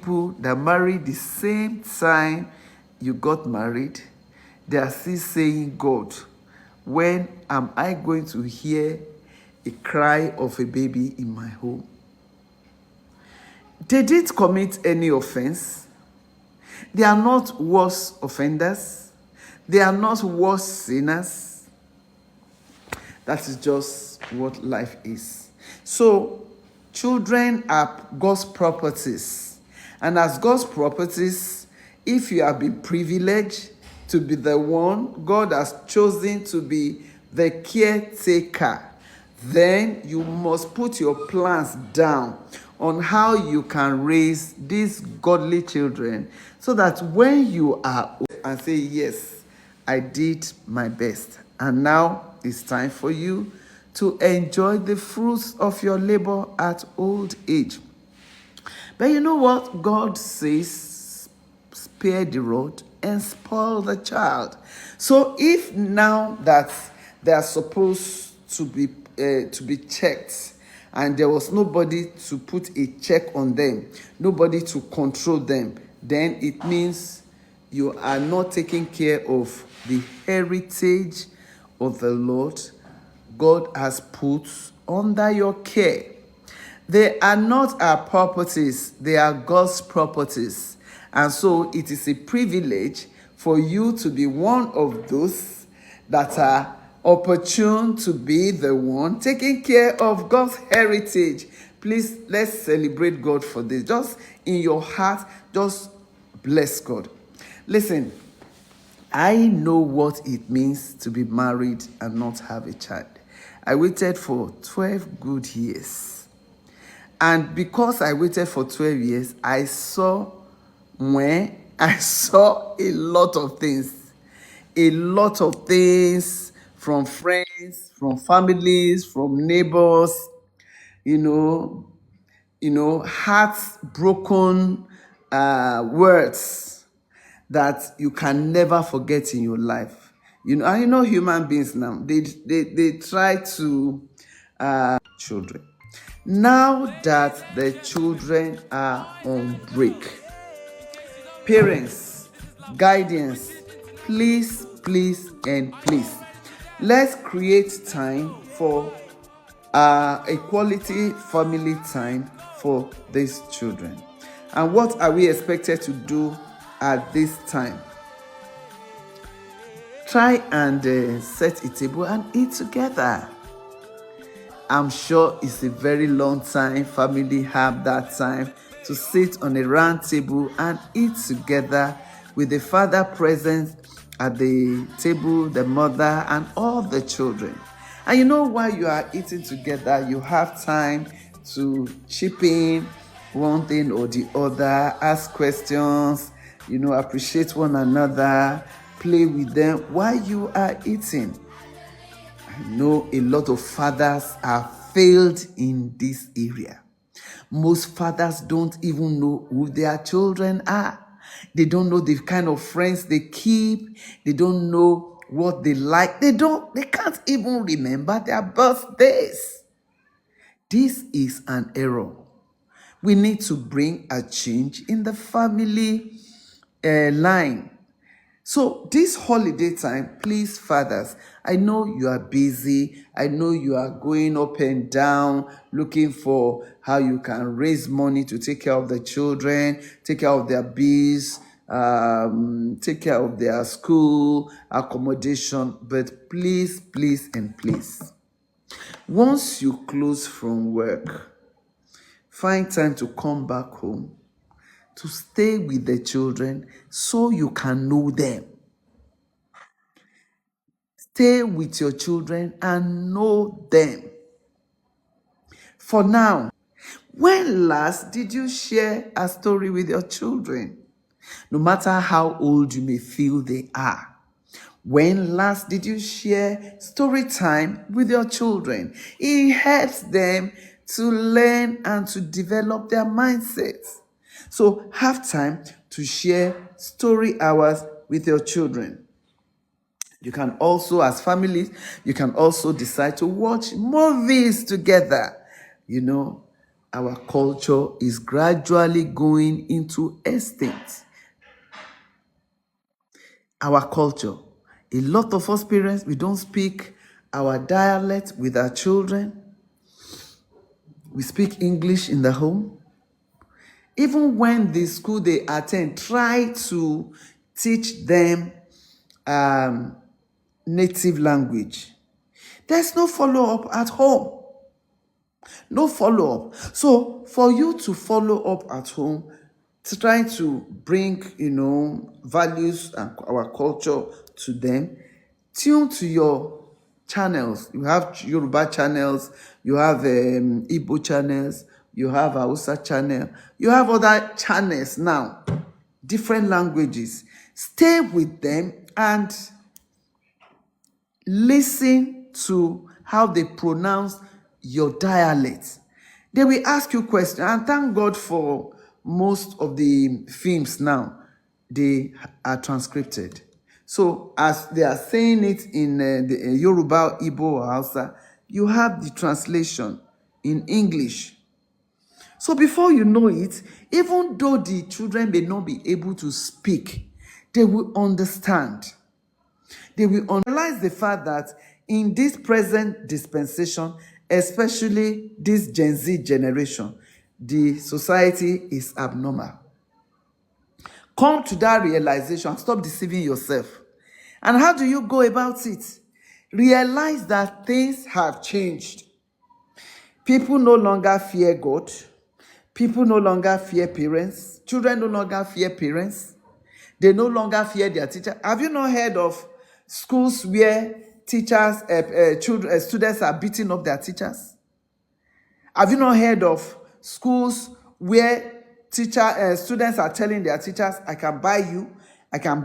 People that married the same time you got married, they are still saying, God, when am I going to hear a cry of a baby in my home? They didn't commit any offense. They are not worse offenders. They are not worse sinners. That is just what life is. So, children are God's properties. And as God's properties, if you have been privileged to be the one God has chosen to be the caretaker, then you must put your plans down on how you can raise these godly children so that when you are old and say, yes, I did my best, and now it's time for you to enjoy the fruits of your labor at old age. But you know what? God says, spare the rod and spoil the child. So if now that they are supposed to be checked, and there was nobody to put a check on them, nobody to control them, then it means you are not taking care of the heritage of the Lord God has put under your care. They are not our properties, they are God's properties. And so it is a privilege for you to be one of those that are opportune to be the one taking care of God's heritage. Please, let's celebrate God for this. Just in your heart, just bless God. Listen, I know what it means to be married and not have a child. I waited for 12 good years. And because I waited for 12 years, I saw a lot of things. A lot of things from friends, from families, from neighbors, you know, heartbroken words that you can never forget in your life. And human beings now, they try to children. Now that the children are on break, parents, guardians, please, and please, let's create time for a quality family time for these children. And what are we expected to do at this time? Try and set a table and eat together. I'm sure it's a very long time family have that time to sit on a round table and eat together with the father present at the table, the mother, and all the children. And while you are eating together, you have time to chip in one thing or the other, ask questions, appreciate one another, play with them while you are eating. I know a lot of fathers have failed in this area. Most fathers don't even know who their children are. They don't know the kind of friends they keep. They don't know what they like. They can't even remember their birthdays. This is an error. We need to bring a change in the family line. So this holiday time, please, fathers, I know you are busy. I know you are going up and down, looking for how you can raise money to take care of the children, take care of their bills, take care of their school, accommodation. But please, and please, once you close from work, find time to come back home, to stay with the children so you can know them. Stay with your children and know them. For now, when last did you share a story with your children? No matter how old you may feel they are. When last did you share story time with your children? It helps them to learn and to develop their mindsets. So have time to share story hours with your children. You can also, as families, you can also decide to watch movies together. our culture is gradually going into extinct. Our culture. A lot of us parents, we don't speak our dialect with our children. We speak English in the home. Even when the school they attend try to teach them native language, there's no follow-up at home. No follow-up. So for you to follow up at home, to try to bring, values and our culture to them, tune to your channels. You have Yoruba channels, you have Igbo channels, you have Hausa channel, you have other channels now, different languages. Stay with them and listen to how they pronounce your dialect. They will ask you questions, and thank God for most of the films now, they are transcripted. So as they are saying it in the Yoruba, Igbo, or Hausa, you have the translation in English. So before you know it, even though the children may not be able to speak, they will understand. They will realize the fact that in this present dispensation, especially this Gen Z generation, the society is abnormal. Come to that realization. Stop deceiving yourself. And how do you go about it? Realize that things have changed. People no longer fear God. People no longer fear parents. Children no longer fear parents. They no longer fear their teacher. Have you not heard of schools where teachers, students are beating up their teachers? Have you not heard of schools where students are telling their teachers, I can buy you, I can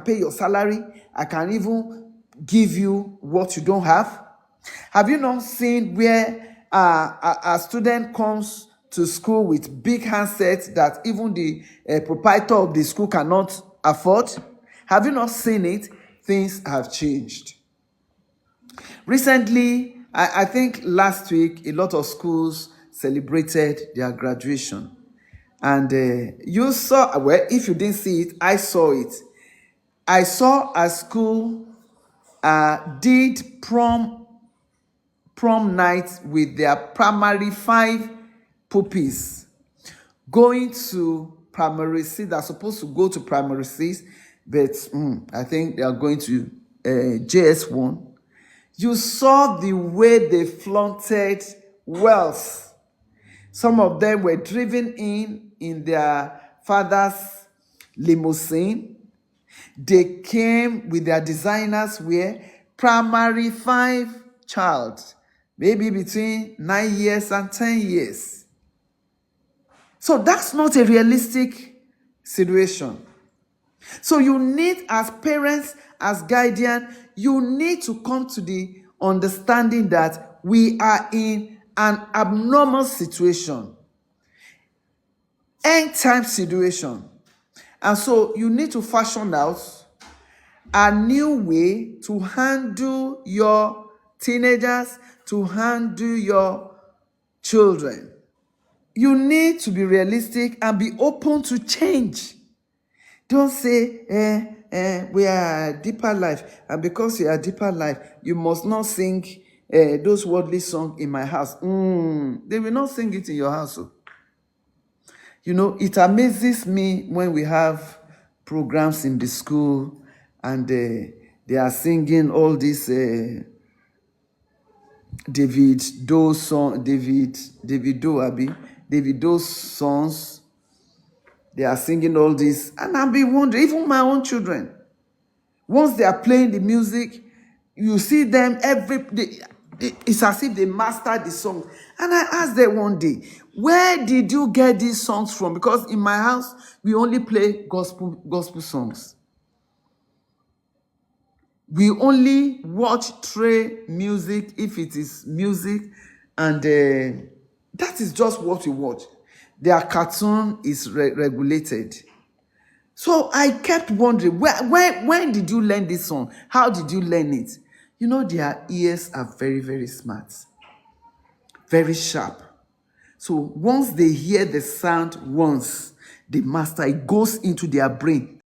pay your salary, I can even give you what you don't have? Have you not seen where a student comes to school with big handsets that even the proprietor of the school cannot afford? Have you not seen it? Things have changed. Recently, I think last week, a lot of schools celebrated their graduation. And you saw, well, if you didn't see it, I saw it. I saw a school did prom night with their primary 5 pupils going to primary 6. They're supposed to go to primary 6, but I think they are going to JS1. You saw the way they flaunted wealth. Some of them were driven in their father's limousine. They came with their designers wear. Primary 5 child, maybe between 9 years and 10 years. So that's not a realistic situation. So you need, as parents, as guardian, you need to come to the understanding that we are in an abnormal situation, end time situation. And so you need to fashion out a new way to handle your teenagers, to handle your children. You need to be realistic and be open to change. Don't say, we are deeper life, and because you are deeper life, you must not sing those worldly songs in my house. They will not sing it in your house. It amazes me when we have programs in the school and they are singing all these Davido songs. They are singing all this, and I've been wondering, even my own children, once they are playing the music, you see them it's as if they mastered the song. And I asked them one day, where did you get these songs from? Because in my house, we only play gospel songs. We only watch Trey music if it is music, and that is just what we watch. Their cartoon is regulated. So I kept wondering, when did you learn this song? How did you learn it? Their ears are very, very smart, very sharp. So once they hear the sound once, the master, it goes into their brain.